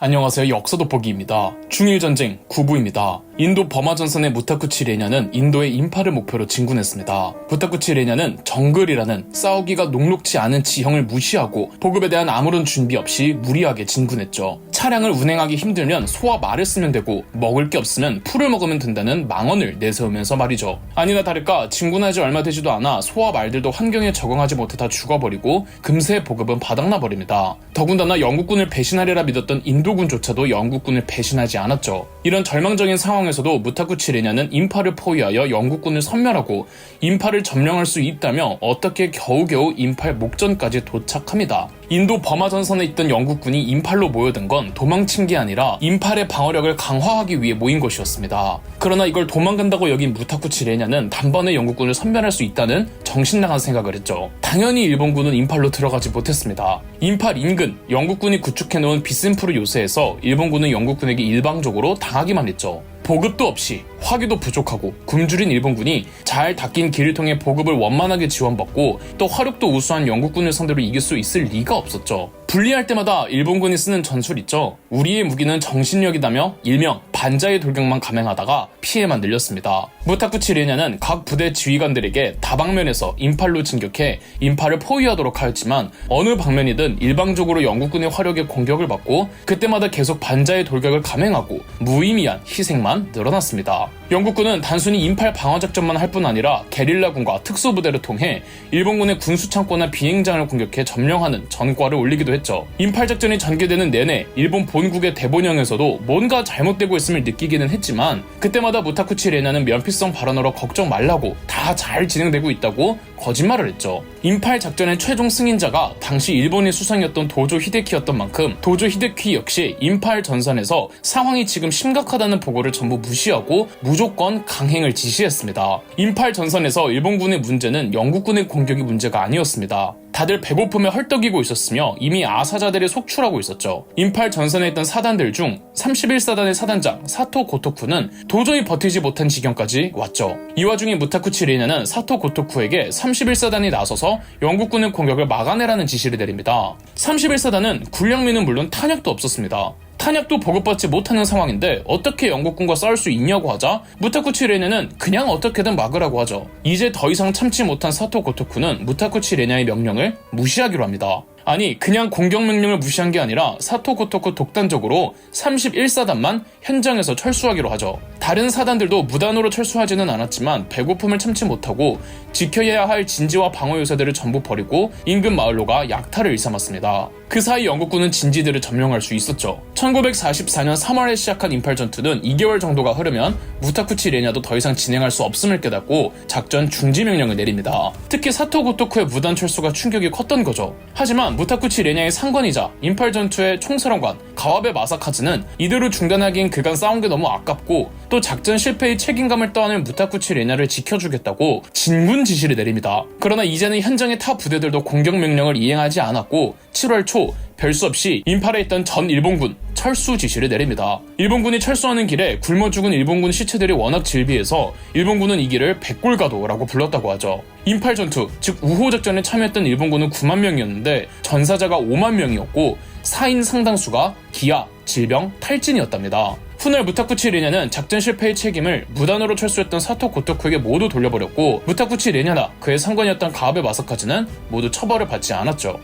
안녕하세요. 역사 돋보기입니다. 중일전쟁 9부입니다. 인도 버마 전선의 무타쿠치 레냐는 인도의 인파를 목표로 진군했습니다. 무타쿠치 레냐는 정글이라는 싸우기가 녹록지 않은 지형을 무시하고 보급에 대한 아무런 준비 없이 무리하게 진군했죠. 차량을 운행하기 힘들면 소와 말을 쓰면 되고 먹을 게 없으면 풀을 먹으면 된다는 망언을 내세우면서 말이죠. 아니나 다를까 진군하지 얼마 되지도 않아 소와 말들도 환경에 적응하지 못해 다 죽어버리고 금세 보급은 바닥나버립니다. 더군다나 영국군을 배신하리라 믿었던 인도군조차도 영국군을 배신하지 않았죠. 이런 절망적인 상황에서도 무타쿠치 레냐는 인파를 포위하여 영국군을 섬멸하고 인파를 점령할 수 있다며 어떻게 겨우겨우 인팔 목전까지 도착합니다. 인도 버마 전선에 있던 영국군이 인팔로 모여든 건 도망친 게 아니라 인팔의 방어력을 강화하기 위해 모인 것이었습니다. 그러나 이걸 도망간다고 여긴 무타쿠치 레냐는 단번에 영국군을 섬멸할 수 있다는 정신나간 생각을 했죠. 당연히 일본군은 인팔로 들어가지 못했습니다. 인팔 인근 영국군이 구축해놓은 비센푸르 요새에서 일본군은 영국군에게 일방적으로 당하기만 했죠. 보급도 없이 화기도 부족하고 굶주린 일본군이 잘 닦인 길을 통해 보급을 원만하게 지원받고 또 화력도 우수한 영국군을 상대로 이길 수 있을 리가 없었죠. 분리할 때마다 일본군이 쓰는 전술 있죠. 우리의 무기는 정신력이다며 일명 반자의 돌격만 감행하다가 피해만 늘렸습니다. 무타쿠치 레냐는 각 부대 지휘관들에게 다방면에서 인팔로 진격해 인팔을 포위하도록 하였지만 어느 방면이든 일방적으로 영국군의 화력에 공격을 받고 그때마다 계속 반자의 돌격을 감행하고 무의미한 희생만 늘어났습니다. 영국군은 단순히 인팔 방어작전만 할 뿐 아니라 게릴라군과 특수부대를 통해 일본군의 군수창고나 비행장을 공격해 점령하는 전과를 올리기도 했죠. 인팔작전이 전개되는 내내 일본 본국의 대본영에서도 뭔가 잘못되고 있음을 느끼기는 했지만 그때마다 무타쿠치 레냐는 면피성 발언으로 걱정 말라고 다 잘 진행되고 있다고 거짓말을 했죠. 인팔 작전의 최종 승인자가 당시 일본의 수상이었던 도조 히데키였던 만큼 도조 히데키 역시 인팔 전선에서 상황이 지금 심각하다는 보고를 전부 무시하고 무조건 강행을 지시했습니다. 인팔 전선에서 일본군의 문제는 영국군의 공격이 문제가 아니었습니다. 다들 배고픔에 헐떡이고 있었으며 이미 아사자들이 속출하고 있었죠. 인팔 전선에 있던 사단들 중 31사단의 사단장 사토 고토쿠는 도저히 버티지 못한 지경까지 왔죠. 이 와중에 무타쿠치 레냐는 사토 고토쿠에게 31사단이 나서서 영국군의 공격을 막아내라는 지시를 내립니다. 31사단은 군량미는 물론 탄약도 없었습니다. 탄약도 보급받지 못하는 상황인데 어떻게 영국군과 싸울 수 있냐고 하자 무타쿠치 레냐는 그냥 어떻게든 막으라고 하죠. 이제 더 이상 참지 못한 사토 고토쿠는 무타쿠치 레냐의 명령을 무시하기로 합니다. 아니 그냥 공격 명령을 무시한 게 아니라 사토 고토쿠 독단적으로 31사단만 현장에서 철수하기로 하죠. 다른 사단들도 무단으로 철수하지는 않았지만 배고픔을 참지 못하고 지켜야 할 진지와 방어 요새들을 전부 버리고 인근 마을로 가 약탈을 일삼았습니다. 그 사이 영국군은 진지들을 점령할 수 있었죠. 1944년 3월에 시작한 인팔 전투는 2개월 정도가 흐르면 무타쿠치 레냐도 더 이상 진행할 수 없음을 깨닫고 작전 중지 명령을 내립니다. 특히 사토 고토쿠의 무단 철수가 충격이 컸던 거죠. 하지만 무타쿠치 레냐의 상관이자 인팔 전투의 총사령관 가와베 마사카즈는 이대로 중단하기엔 그간 싸운 게 너무 아깝고 또 작전 실패의 책임감을 떠안을 무타쿠치 레냐를 지켜주겠다고 진군 지시를 내립니다. 그러나 이제는 현장의 타 부대들도 공격 명령을 이행하지 않았고 7월 초 별수 없이 인팔에 있던 전 일본군 철수 지시를 내립니다. 일본군이 철수하는 길에 굶어 죽은 일본군 시체들이 워낙 질비해서 일본군은 이 길을 백골가도라고 불렀다고 하죠. 인팔 전투, 즉 우호 작전에 참여했던 일본군은 9만 명이었는데 전사자가 5만 명이었고 사인 상당수가 기아, 질병, 탈진이었답니다. 훗날 무타쿠치 레냐는 작전 실패의 책임을 무단으로 철수했던 사토 고토쿠에게 모두 돌려버렸고 무타쿠치 레냐나 그의 상관이었던 가와베 마사카즈는 모두 처벌을 받지 않았죠.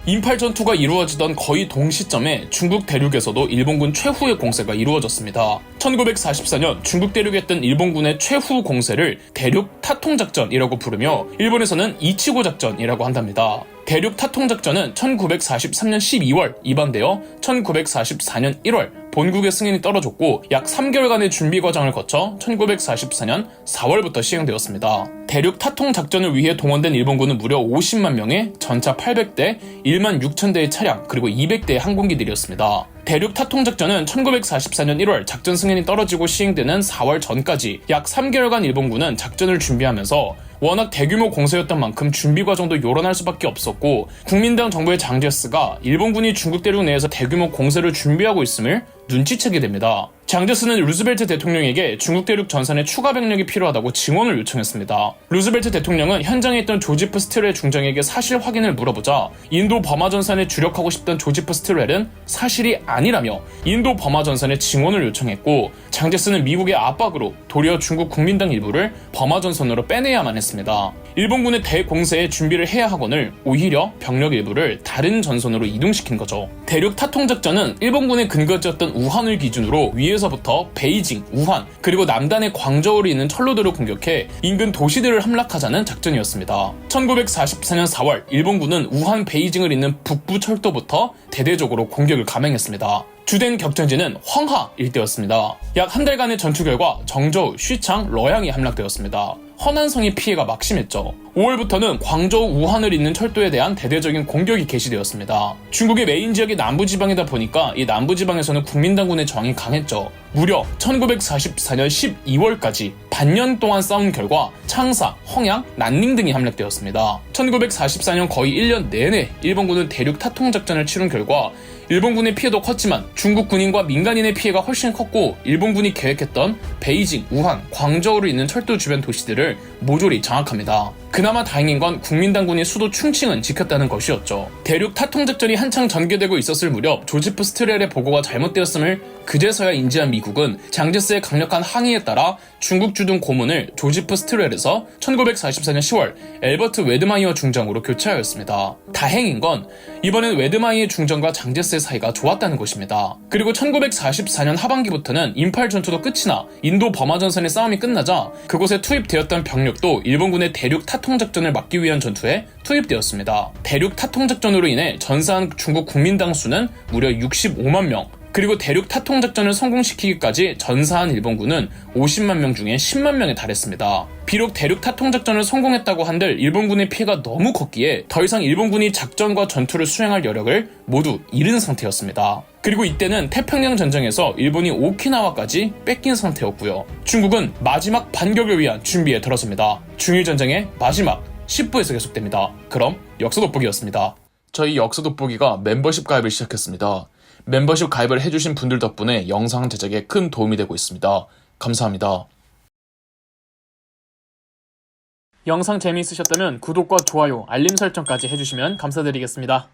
인팔 전투가 이루어지던 거의 동시점에 중국 대륙에서도 일본군 최후의 공세가 이루어졌습니다. 1944년 중국 대륙에 있던 일본군의 최후 공세를 대륙 타통작전이라고 부르며 일본에서는 이치고 작전이라고 한답니다. 대륙 타통작전은 1943년 12월 입안되어 1944년 1월 본국의 승인이 떨어졌고 약 3개월간의 준비 과정을 거쳐 1944년 4월부터 시행되었습니다. 대륙 타통작전을 위해 동원된 일본군은 무려 50만 명의 전차 800대, 1만 6천 대의 차량, 그리고 200대의 항공기들이었습니다. 대륙 타통작전은 1944년 1월 작전 승인이 떨어지고 시행되는 4월 전까지 약 3개월간 일본군은 작전을 준비하면서 워낙 대규모 공세였던 만큼 준비 과정도 요란할 수밖에 없었고 국민당 정부의 장제스가 일본군이 중국 대륙 내에서 대규모 공세를 준비하고 있음을 눈치채게 됩니다. 장제스는 루즈벨트 대통령에게 중국 대륙 전선에 추가 병력이 필요하다고 증언을 요청했습니다. 루즈벨트 대통령은 현장에 있던 조지프 스틸웰 중장에게 사실 확인을 물어보자 인도 버마 전선에 주력하고 싶던 조지프 스틸웰은 사실이 아니라며 인도 버마 전선에 증언을 요청했고, 장제스는 미국의 압박으로 도리어 중국 국민당 일부를 버마 전선으로 빼내야만 했습니다. 일본군의 대공세에 준비를 해야 하거늘 오히려 병력 일부를 다른 전선으로 이동시킨 거죠. 대륙 타통작전은 일본군의 근거지였던 우한을 기준으로 위에서부터 베이징, 우한, 그리고 남단의 광저우를 잇는 철로들을 공격해 인근 도시들을 함락하자는 작전이었습니다. 1944년 4월 일본군은 우한, 베이징을 잇는 북부 철도부터 대대적으로 공격을 감행했습니다. 주된 격전지는 황하 일대였습니다. 약 한 달간의 전투 결과 정저우, 쉬창, 러양이 함락되었습니다. 허난성의 피해가 막심했죠. 5월부터는 광저우, 우한을 잇는 철도에 대한 대대적인 공격이 개시되었습니다. 중국의 메인 지역이 남부지방이다 보니까 이 남부지방에서는 국민당군의 저항이 강했죠. 무려 1944년 12월까지 반년 동안 싸운 결과 창사, 헝양, 난닝 등이 함락되었습니다. 1944년 거의 1년 내내 일본군은 대륙 타통작전을 치룬 결과 일본군의 피해도 컸지만 중국 군인과 민간인의 피해가 훨씬 컸고, 일본군이 계획했던 베이징, 우한, 광저우를 잇는 철도 주변 도시들을 모조리 장악합니다. 그나마 다행인 건 국민당군이 수도 충칭은 지켰다는 것이었죠. 대륙 타통작전이 한창 전개되고 있었을 무렵 조지프 스틸웰의 보고가 잘못되었음을 그제서야 인지한 미국은 장제스의 강력한 항의에 따라 중국 주둔 고문을 조지프 스틸웰에서 1944년 10월 엘버트 웨드마이어 중장으로 교체하였습니다. 다행인 건 이번엔 웨드마이어 중장과 장제스의 사이가 좋았다는 것입니다. 그리고 1944년 하반기부터는 인팔 전투도 끝이 나 인도 버마 전선의 싸움이 끝나자 그곳에 투입되었던 병력도 일본군의 대륙 타통작전을 막기 위한 전투에 투입되었습니다. 대륙 타통작전으로 인해 전사한 중국 국민당 수는 무려 65만 명, 그리고 대륙 타통작전을 성공시키기까지 전사한 일본군은 50만 명 중에 10만 명에 달했습니다. 비록 대륙 타통작전을 성공했다고 한들 일본군의 피해가 너무 컸기에 더 이상 일본군이 작전과 전투를 수행할 여력을 모두 잃은 상태였습니다. 그리고 이때는 태평양 전쟁에서 일본이 오키나와까지 뺏긴 상태였고요. 중국은 마지막 반격을 위한 준비에 들어섭니다. 중일전쟁의 마지막 10부에서 계속됩니다. 그럼 역사 돋보기였습니다. 저희 역사 돋보기가 멤버십 가입을 시작했습니다. 멤버십 가입을 해주신 분들 덕분에 영상 제작에 큰 도움이 되고 있습니다. 감사합니다. 영상 재미있으셨다면 구독과 좋아요, 알림 설정까지 해주시면 감사드리겠습니다.